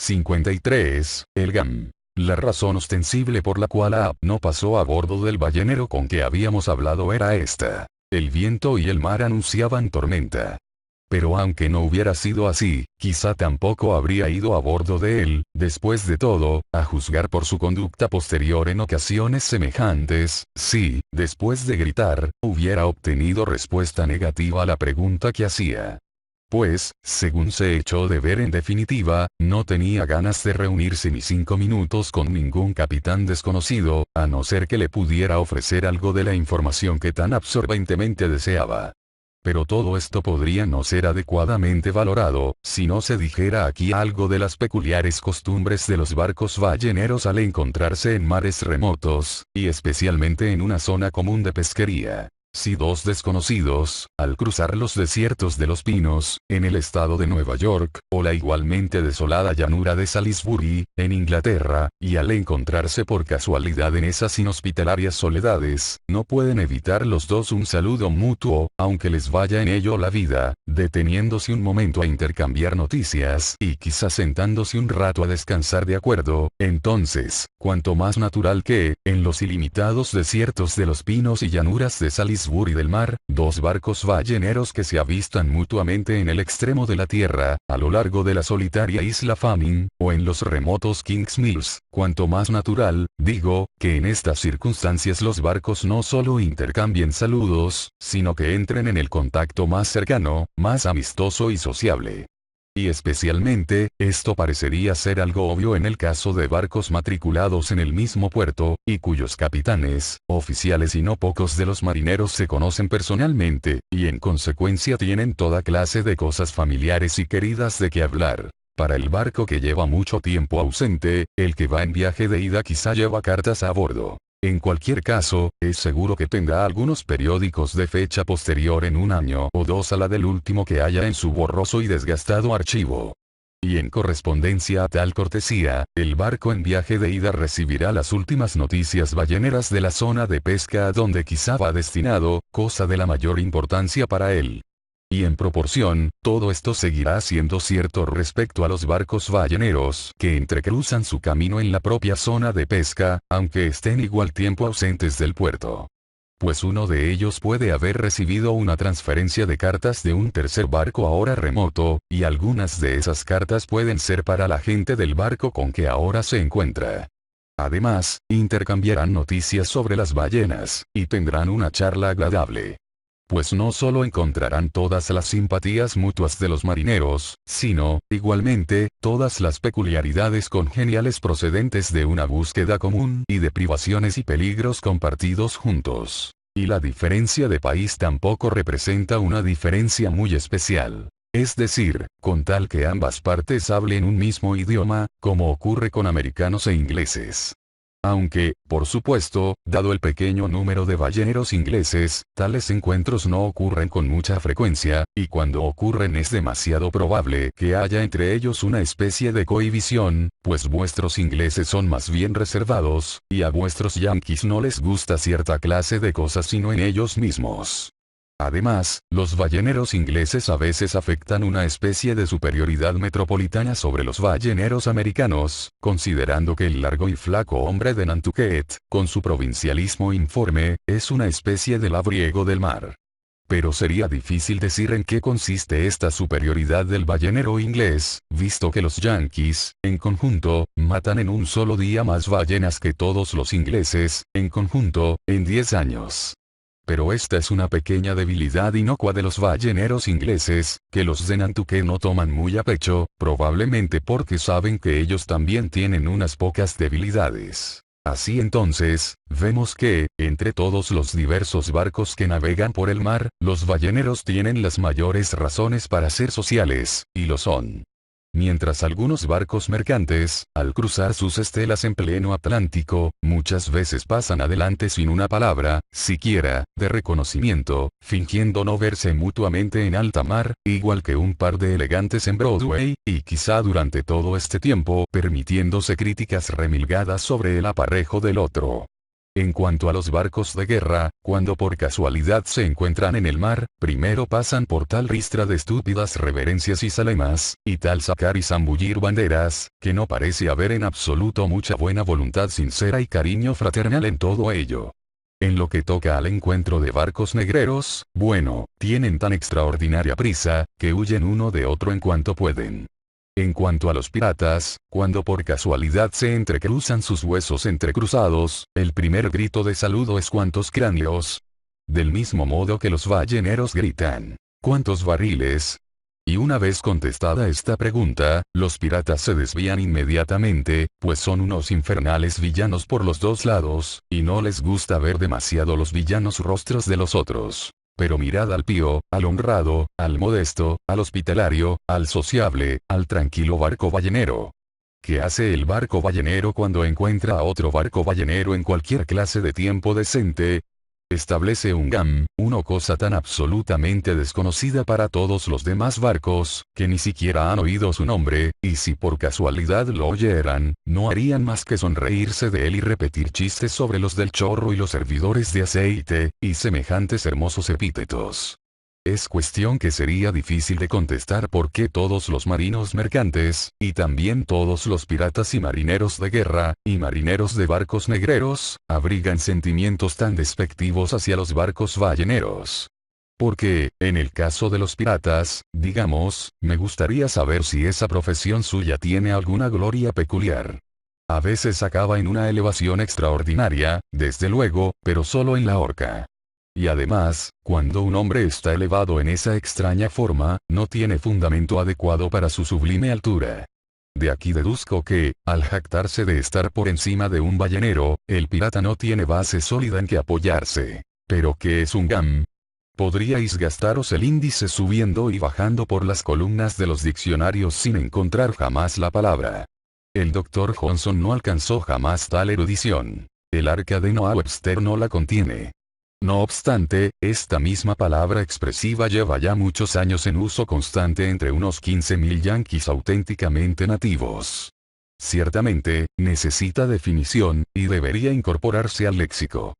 53. El GAM. La razón ostensible por la cual Aab no pasó a bordo del ballenero con que habíamos hablado era esta. El viento y el mar anunciaban tormenta. Pero aunque no hubiera sido así, quizá tampoco habría ido a bordo de él. Después de todo, a juzgar por su conducta posterior en ocasiones semejantes, si, después de gritar, hubiera obtenido respuesta negativa a la pregunta que hacía. Pues, según se echó de ver en definitiva, no tenía ganas de reunirse ni 5 minutos con ningún capitán desconocido, a no ser que le pudiera ofrecer algo de la información que tan absorbentemente deseaba. Pero todo esto podría no ser adecuadamente valorado, si no se dijera aquí algo de las peculiares costumbres de los barcos balleneros al encontrarse en mares remotos, y especialmente en una zona común de pesquería. Si dos desconocidos, al cruzar los desiertos de los Pinos, en el estado de Nueva York, o la igualmente desolada llanura de Salisbury, en Inglaterra, y al encontrarse por casualidad en esas inhospitalarias soledades, no pueden evitar los dos un saludo mutuo, aunque les vaya en ello la vida, deteniéndose un momento a intercambiar noticias y quizás sentándose un rato a descansar de acuerdo, entonces, cuanto más natural que, en los ilimitados desiertos de los Pinos y llanuras de Salisbury del mar, dos barcos balleneros que se avistan mutuamente en el extremo de la tierra, a lo largo de la solitaria isla Fanning, o en los remotos Kings Mills, cuanto más natural, digo, que en estas circunstancias los barcos no solo intercambien saludos, sino que entren en el contacto más cercano, más amistoso y sociable. Y especialmente, esto parecería ser algo obvio en el caso de barcos matriculados en el mismo puerto, y cuyos capitanes, oficiales y no pocos de los marineros se conocen personalmente, y en consecuencia tienen toda clase de cosas familiares y queridas de qué hablar. Para el barco que lleva mucho tiempo ausente, el que va en viaje de ida quizá lleva cartas a bordo. En cualquier caso, es seguro que tendrá algunos periódicos de fecha posterior en un año o dos a la del último que haya en su borroso y desgastado archivo. Y en correspondencia a tal cortesía, el barco en viaje de ida recibirá las últimas noticias balleneras de la zona de pesca a donde quizá va destinado, cosa de la mayor importancia para él. Y en proporción, todo esto seguirá siendo cierto respecto a los barcos balleneros que entrecruzan su camino en la propia zona de pesca, aunque estén igual tiempo ausentes del puerto. Pues uno de ellos puede haber recibido una transferencia de cartas de un tercer barco ahora remoto, y algunas de esas cartas pueden ser para la gente del barco con que ahora se encuentra. Además, intercambiarán noticias sobre las ballenas, y tendrán una charla agradable. Pues no solo encontrarán todas las simpatías mutuas de los marineros, sino, igualmente, todas las peculiaridades congeniales procedentes de una búsqueda común y de privaciones y peligros compartidos juntos. Y la diferencia de país tampoco representa una diferencia muy especial. Es decir, con tal que ambas partes hablen un mismo idioma, como ocurre con americanos e ingleses. Aunque, por supuesto, dado el pequeño número de balleneros ingleses, tales encuentros no ocurren con mucha frecuencia, y cuando ocurren es demasiado probable que haya entre ellos una especie de cohibición, pues vuestros ingleses son más bien reservados, y a vuestros yanquis no les gusta cierta clase de cosas sino en ellos mismos. Además, los balleneros ingleses a veces afectan una especie de superioridad metropolitana sobre los balleneros americanos, considerando que el largo y flaco hombre de Nantucket, con su provincialismo informe, es una especie de labriego del mar. Pero sería difícil decir en qué consiste esta superioridad del ballenero inglés, visto que los yanquis, en conjunto, matan en un solo día más ballenas que todos los ingleses, en conjunto, en 10 años. Pero esta es una pequeña debilidad inocua de los balleneros ingleses, que los de Nantucket no toman muy a pecho, probablemente porque saben que ellos también tienen unas pocas debilidades. Así entonces, vemos que, entre todos los diversos barcos que navegan por el mar, los balleneros tienen las mayores razones para ser sociales, y lo son. Mientras algunos barcos mercantes, al cruzar sus estelas en pleno Atlántico, muchas veces pasan adelante sin una palabra, siquiera, de reconocimiento, fingiendo no verse mutuamente en alta mar, igual que un par de elegantes en Broadway, y quizá durante todo este tiempo permitiéndose críticas remilgadas sobre el aparejo del otro. En cuanto a los barcos de guerra, cuando por casualidad se encuentran en el mar, primero pasan por tal ristra de estúpidas reverencias y zalemas, y tal sacar y zambullir banderas, que no parece haber en absoluto mucha buena voluntad sincera y cariño fraternal en todo ello. En lo que toca al encuentro de barcos negreros, bueno, tienen tan extraordinaria prisa, que huyen uno de otro en cuanto pueden. En cuanto a los piratas, cuando por casualidad se entrecruzan sus huesos entrecruzados, el primer grito de saludo es ¿cuántos cráneos? Del mismo modo que los balleneros gritan, ¿cuántos barriles? Y una vez contestada esta pregunta, los piratas se desvían inmediatamente, pues son unos infernales villanos por los dos lados, y no les gusta ver demasiado los villanos rostros de los otros. Pero mirad al pío, al honrado, al modesto, al hospitalario, al sociable, al tranquilo barco ballenero. ¿Qué hace el barco ballenero cuando encuentra a otro barco ballenero en cualquier clase de tiempo decente? Establece un GAM, una cosa tan absolutamente desconocida para todos los demás barcos, que ni siquiera han oído su nombre, y si por casualidad lo oyeran, no harían más que sonreírse de él y repetir chistes sobre los del chorro y los servidores de aceite, y semejantes hermosos epítetos. Es cuestión que sería difícil de contestar por qué todos los marinos mercantes, y también todos los piratas y marineros de guerra, y marineros de barcos negreros, abrigan sentimientos tan despectivos hacia los barcos balleneros. Porque, en el caso de los piratas, digamos, me gustaría saber si esa profesión suya tiene alguna gloria peculiar. A veces acaba en una elevación extraordinaria, desde luego, pero solo en la horca. Y además, cuando un hombre está elevado en esa extraña forma, no tiene fundamento adecuado para su sublime altura. De aquí deduzco que, al jactarse de estar por encima de un ballenero, el pirata no tiene base sólida en que apoyarse. ¿Pero qué es un GAM? Podríais gastaros el índice subiendo y bajando por las columnas de los diccionarios sin encontrar jamás la palabra. El Dr. Johnson no alcanzó jamás tal erudición. El arca de Noah Webster no la contiene. No obstante, esta misma palabra expresiva lleva ya muchos años en uso constante entre unos 15.000 yanquis auténticamente nativos. Ciertamente, necesita definición, y debería incorporarse al léxico.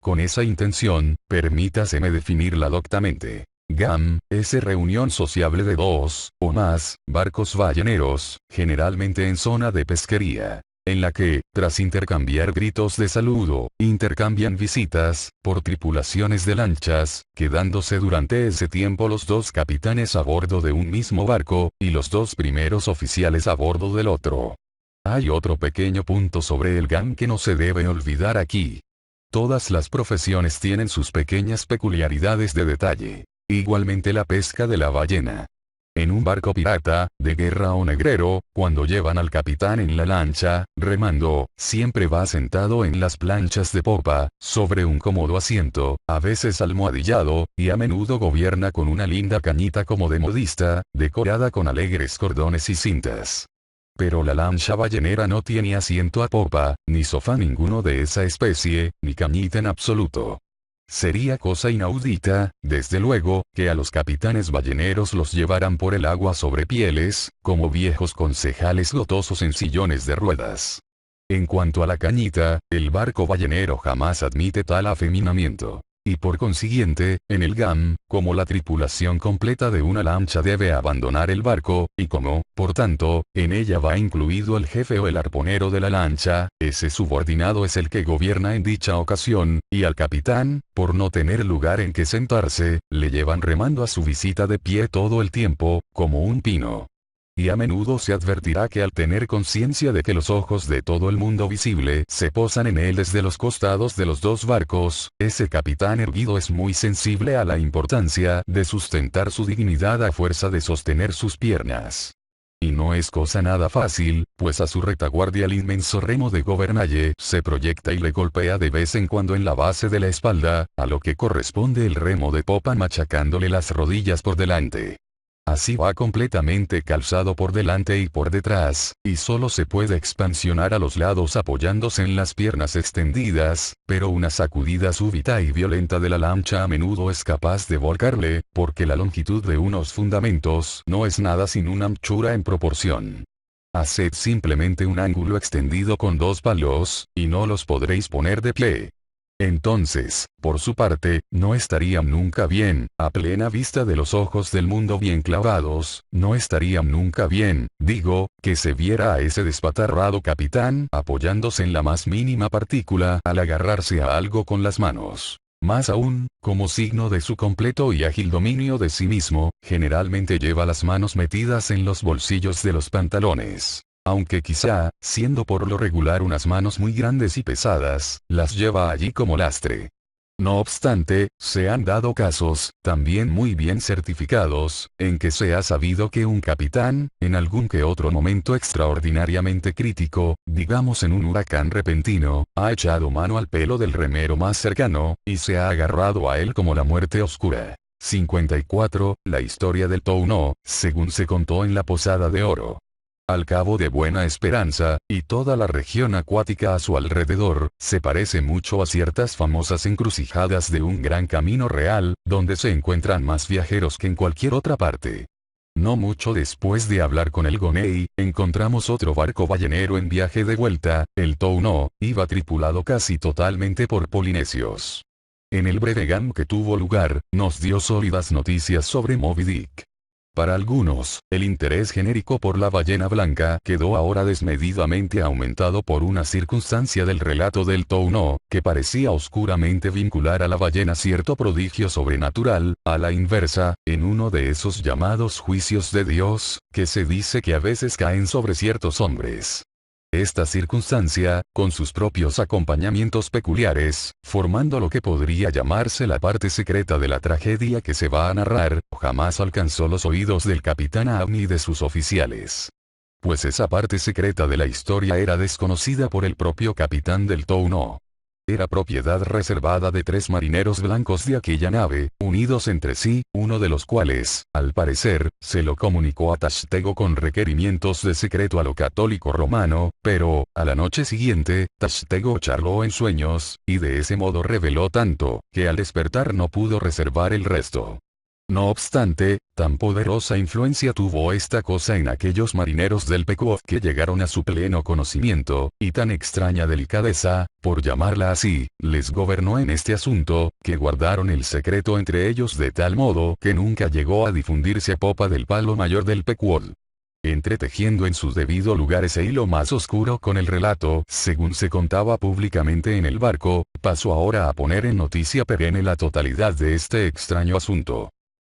Con esa intención, permítaseme definirla doctamente. GAM, es reunión sociable de dos, o más, barcos balleneros, generalmente en zona de pesquería, en la que, tras intercambiar gritos de saludo, intercambian visitas, por tripulaciones de lanchas, quedándose durante ese tiempo los dos capitanes a bordo de un mismo barco, y los dos primeros oficiales a bordo del otro. Hay otro pequeño punto sobre el GAM que no se debe olvidar aquí. Todas las profesiones tienen sus pequeñas peculiaridades de detalle. Igualmente la pesca de la ballena. En un barco pirata, de guerra o negrero, cuando llevan al capitán en la lancha, remando, siempre va sentado en las planchas de popa, sobre un cómodo asiento, a veces almohadillado, y a menudo gobierna con una linda cañita como de modista, decorada con alegres cordones y cintas. Pero la lancha ballenera no tiene asiento a popa, ni sofá ninguno de esa especie, ni cañita en absoluto. Sería cosa inaudita, desde luego, que a los capitanes balleneros los llevaran por el agua sobre pieles, como viejos concejales gotosos en sillones de ruedas. En cuanto a la cañita, el barco ballenero jamás admite tal afeminamiento. Y por consiguiente, en el GAM, como la tripulación completa de una lancha debe abandonar el barco, y como, por tanto, en ella va incluido el jefe o el arponero de la lancha, ese subordinado es el que gobierna en dicha ocasión, y al capitán, por no tener lugar en que sentarse, le llevan remando a su visita de pie todo el tiempo, como un pino. Y a menudo se advertirá que al tener conciencia de que los ojos de todo el mundo visible se posan en él desde los costados de los dos barcos, ese capitán erguido es muy sensible a la importancia de sustentar su dignidad a fuerza de sostener sus piernas. Y no es cosa nada fácil, pues a su retaguardia el inmenso remo de gobernalle se proyecta y le golpea de vez en cuando en la base de la espalda, a lo que corresponde el remo de popa machacándole las rodillas por delante. Así va completamente calzado por delante y por detrás, y solo se puede expansionar a los lados apoyándose en las piernas extendidas, pero una sacudida súbita y violenta de la lancha a menudo es capaz de volcarle, porque la longitud de unos fundamentos no es nada sin una anchura en proporción. Haced simplemente un ángulo extendido con dos palos, y no los podréis poner de pie. Entonces, por su parte, no estarían nunca bien, a plena vista de los ojos del mundo bien clavados, no estarían nunca bien, digo, que se viera a ese despatarrado capitán apoyándose en la más mínima partícula al agarrarse a algo con las manos. Más aún, como signo de su completo y ágil dominio de sí mismo, generalmente lleva las manos metidas en los bolsillos de los pantalones. Aunque quizá, siendo por lo regular unas manos muy grandes y pesadas, las lleva allí como lastre. No obstante, se han dado casos, también muy bien certificados, en que se ha sabido que un capitán, en algún que otro momento extraordinariamente crítico, digamos en un huracán repentino, ha echado mano al pelo del remero más cercano, y se ha agarrado a él como la muerte oscura. 54. La historia del Touno, según se contó en la Posada de Oro. Al Cabo de Buena Esperanza, y toda la región acuática a su alrededor, se parece mucho a ciertas famosas encrucijadas de un gran camino real, donde se encuentran más viajeros que en cualquier otra parte. No mucho después de hablar con el Gonei, encontramos otro barco ballenero en viaje de vuelta, el Touno, iba tripulado casi totalmente por polinesios. En el breve gam que tuvo lugar, nos dio sólidas noticias sobre Moby Dick. Para algunos, el interés genérico por la ballena blanca quedó ahora desmedidamente aumentado por una circunstancia del relato del Touno, que parecía oscuramente vincular a la ballena cierto prodigio sobrenatural, a la inversa, en uno de esos llamados juicios de Dios, que se dice que a veces caen sobre ciertos hombres. Esta circunstancia, con sus propios acompañamientos peculiares, formando lo que podría llamarse la parte secreta de la tragedia que se va a narrar, jamás alcanzó los oídos del capitán Ahab ni de sus oficiales. Pues esa parte secreta de la historia era desconocida por el propio capitán del Touno. Era propiedad reservada de 3 marineros blancos de aquella nave, unidos entre sí, uno de los cuales, al parecer, se lo comunicó a Tashtego con requerimientos de secreto a lo católico romano, pero, a la noche siguiente, Tashtego charló en sueños, y de ese modo reveló tanto, que al despertar no pudo reservar el resto. No obstante, tan poderosa influencia tuvo esta cosa en aquellos marineros del Pequod que llegaron a su pleno conocimiento, y tan extraña delicadeza, por llamarla así, les gobernó en este asunto, que guardaron el secreto entre ellos de tal modo que nunca llegó a difundirse a popa del palo mayor del Pequod. Entretejiendo en su debido lugar ese hilo más oscuro con el relato, según se contaba públicamente en el barco, pasó ahora a poner en noticia perenne la totalidad de este extraño asunto.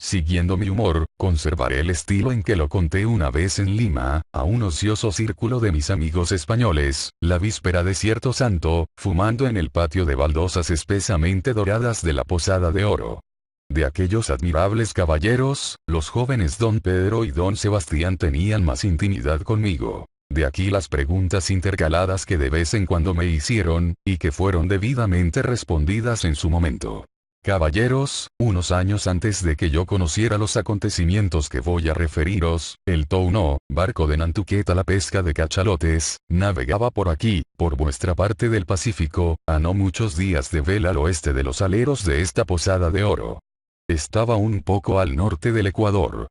Siguiendo mi humor, conservaré el estilo en que lo conté una vez en Lima, a un ocioso círculo de mis amigos españoles, la víspera de cierto santo, fumando en el patio de baldosas espesamente doradas de la Posada de Oro. De aquellos admirables caballeros, los jóvenes don Pedro y don Sebastián tenían más intimidad conmigo. De aquí las preguntas intercaladas que de vez en cuando me hicieron, y que fueron debidamente respondidas en su momento. Caballeros, unos años antes de que yo conociera los acontecimientos que voy a referiros, el Touno, barco de Nantucket a la pesca de cachalotes, navegaba por aquí, por vuestra parte del Pacífico, a no muchos días de vela al oeste de los aleros de esta Posada de Oro. Estaba un poco al norte del Ecuador.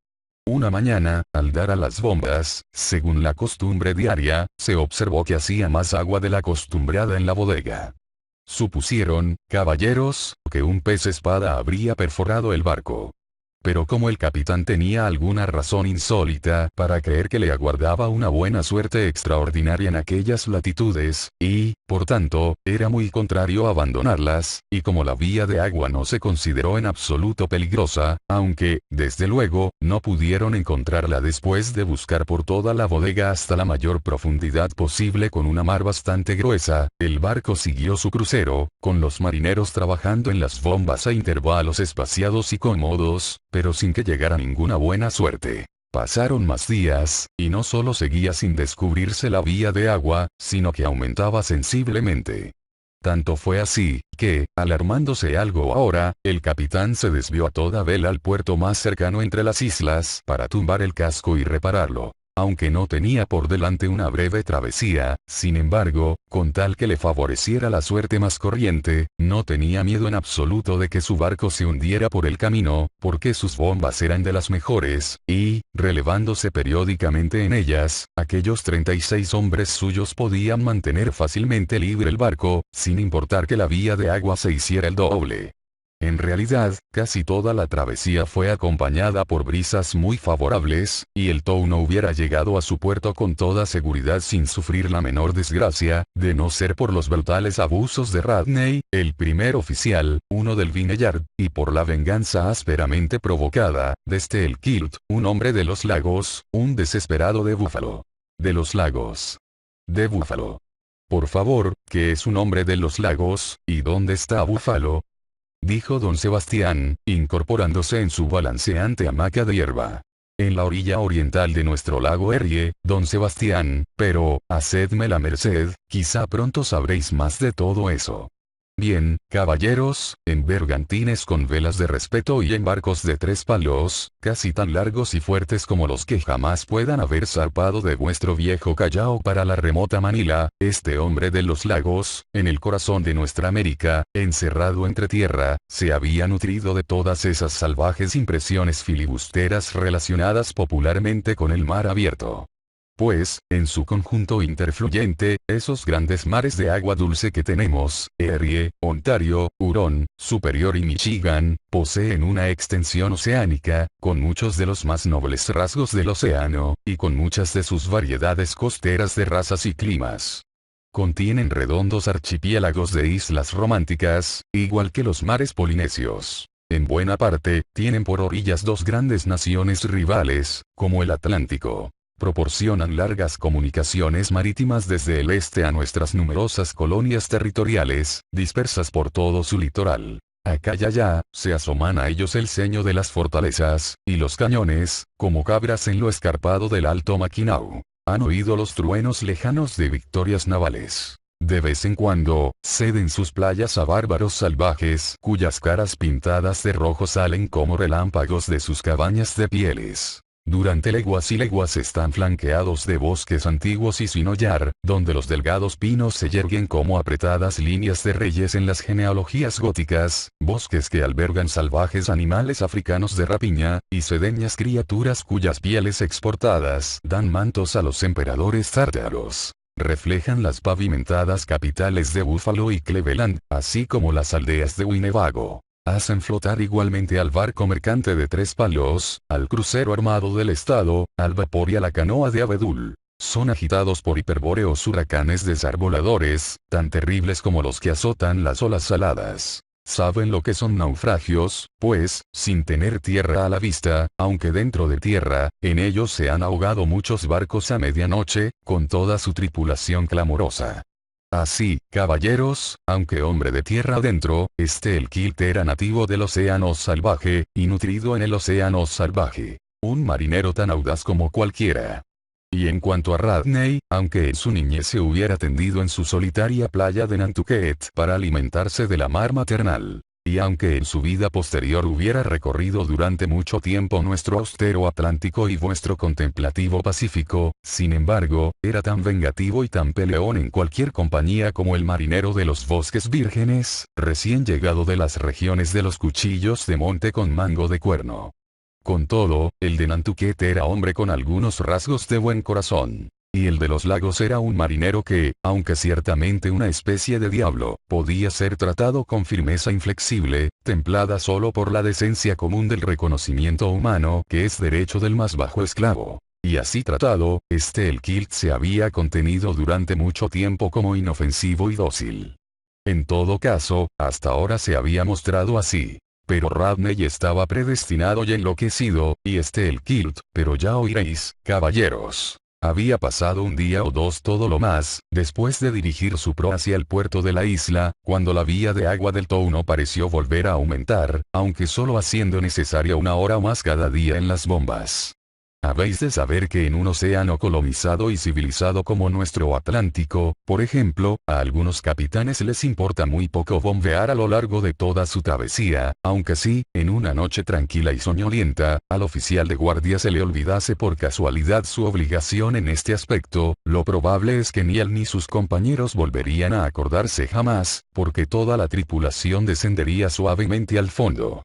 Una mañana, al dar a las bombas, según la costumbre diaria, se observó que hacía más agua de la acostumbrada en la bodega. Supusieron, caballeros, que un pez espada habría perforado el barco. Pero como el capitán tenía alguna razón insólita para creer que le aguardaba una buena suerte extraordinaria en aquellas latitudes, y, por tanto, era muy contrario a abandonarlas, y como la vía de agua no se consideró en absoluto peligrosa, aunque, desde luego, no pudieron encontrarla después de buscar por toda la bodega hasta la mayor profundidad posible con una mar bastante gruesa, el barco siguió su crucero, con los marineros trabajando en las bombas a intervalos espaciados y cómodos, pero sin que llegara ninguna buena suerte. Pasaron más días, y no solo seguía sin descubrirse la vía de agua, sino que aumentaba sensiblemente. Tanto fue así, que, alarmándose algo ahora, el capitán se desvió a toda vela al puerto más cercano entre las islas para tumbar el casco y repararlo. aunque no tenía por delante una breve travesía, sin embargo, con tal que le favoreciera la suerte más corriente, no tenía miedo en absoluto de que su barco se hundiera por el camino, porque sus bombas eran de las mejores, y, relevándose periódicamente en ellas, aquellos 36 hombres suyos podían mantener fácilmente libre el barco, sin importar que la vía de agua se hiciera el doble. En realidad, casi toda la travesía fue acompañada por brisas muy favorables, y el Tow no hubiera llegado a su puerto con toda seguridad sin sufrir la menor desgracia, de no ser por los brutales abusos de Radney, el primer oficial, uno del Vineyard, y por la venganza ásperamente provocada, desde el Kilt, un hombre de los lagos, un desesperado de Búfalo. De los lagos. De Búfalo. Por favor, ¿qué es un hombre de los lagos, y dónde está Búfalo? Dijo don Sebastián, incorporándose en su balanceante hamaca de hierba. En la orilla oriental de nuestro lago Erie, don Sebastián, pero, hacedme la merced, quizá pronto sabréis más de todo eso. Bien, caballeros, en bergantines con velas de respeto y en barcos de 3 palos, casi tan largos y fuertes como los que jamás puedan haber zarpado de vuestro viejo Callao para la remota Manila, este hombre de los lagos, en el corazón de nuestra América, encerrado entre tierra, se había nutrido de todas esas salvajes impresiones filibusteras relacionadas popularmente con el mar abierto. Pues, en su conjunto interfluyente, esos grandes mares de agua dulce que tenemos, Erie, Ontario, Hurón, Superior y Michigan, poseen una extensión oceánica, con muchos de los más nobles rasgos del océano, y con muchas de sus variedades costeras de razas y climas. Contienen redondos archipiélagos de islas románticas, igual que los mares polinesios. En buena parte, tienen por orillas 2 grandes naciones rivales, como el Atlántico. Proporcionan largas comunicaciones marítimas desde el este a nuestras numerosas colonias territoriales, dispersas por todo su litoral. Acá y allá, se asoman a ellos el ceño de las fortalezas, y los cañones, como cabras en lo escarpado del Alto Maquinao. Han oído los truenos lejanos de victorias navales. De vez en cuando, ceden sus playas a bárbaros salvajes cuyas caras pintadas de rojo salen como relámpagos de sus cabañas de pieles. Durante leguas y leguas están flanqueados de bosques antiguos y sin hollar, donde los delgados pinos se yerguen como apretadas líneas de reyes en las genealogías góticas, bosques que albergan salvajes animales africanos de rapiña, y sedeñas criaturas cuyas pieles exportadas dan mantos a los emperadores tártaros. Reflejan las pavimentadas capitales de Buffalo y Cleveland, así como las aldeas de Winnebago. Hacen flotar igualmente al barco mercante de 3 palos, al crucero armado del estado, al vapor y a la canoa de abedul. Son agitados por hiperbóreos huracanes desarboladores, tan terribles como los que azotan las olas saladas. Saben lo que son naufragios, pues, sin tener tierra a la vista, aunque dentro de tierra, en ellos se han ahogado muchos barcos a medianoche, con toda su tripulación clamorosa. Así, caballeros, aunque hombre de tierra adentro, el Kilt era nativo del océano salvaje, y nutrido en el océano salvaje. Un marinero tan audaz como cualquiera. Y en cuanto a Radney, aunque en su niñez se hubiera tendido en su solitaria playa de Nantucket para alimentarse de la mar maternal, y aunque en su vida posterior hubiera recorrido durante mucho tiempo nuestro austero Atlántico y vuestro contemplativo Pacífico, sin embargo, era tan vengativo y tan peleón en cualquier compañía como el marinero de los bosques vírgenes, recién llegado de las regiones de los cuchillos de monte con mango de cuerno. Con todo, el de Nantucket era hombre con algunos rasgos de buen corazón. Y el de los lagos era un marinero que, aunque ciertamente una especie de diablo, podía ser tratado con firmeza inflexible, templada solo por la decencia común del reconocimiento humano que es derecho del más bajo esclavo. Y así tratado, el Kilt se había contenido durante mucho tiempo como inofensivo y dócil. En todo caso, hasta ahora se había mostrado así. Pero Radney estaba predestinado y enloquecido, y el Kilt, pero ya oiréis, caballeros. Había pasado un día o 2 todo lo más, después de dirigir su proa hacia el puerto de la isla, cuando la vía de agua del Tow no pareció volver a aumentar, aunque solo haciendo necesaria 1 hora más cada día en las bombas. Habéis de saber que en un océano colonizado y civilizado como nuestro Atlántico, por ejemplo, a algunos capitanes les importa muy poco bombear a lo largo de toda su travesía, aunque sí, en una noche tranquila y soñolienta, al oficial de guardia se le olvidase por casualidad su obligación en este aspecto, lo probable es que ni él ni sus compañeros volverían a acordarse jamás, porque toda la tripulación descendería suavemente al fondo.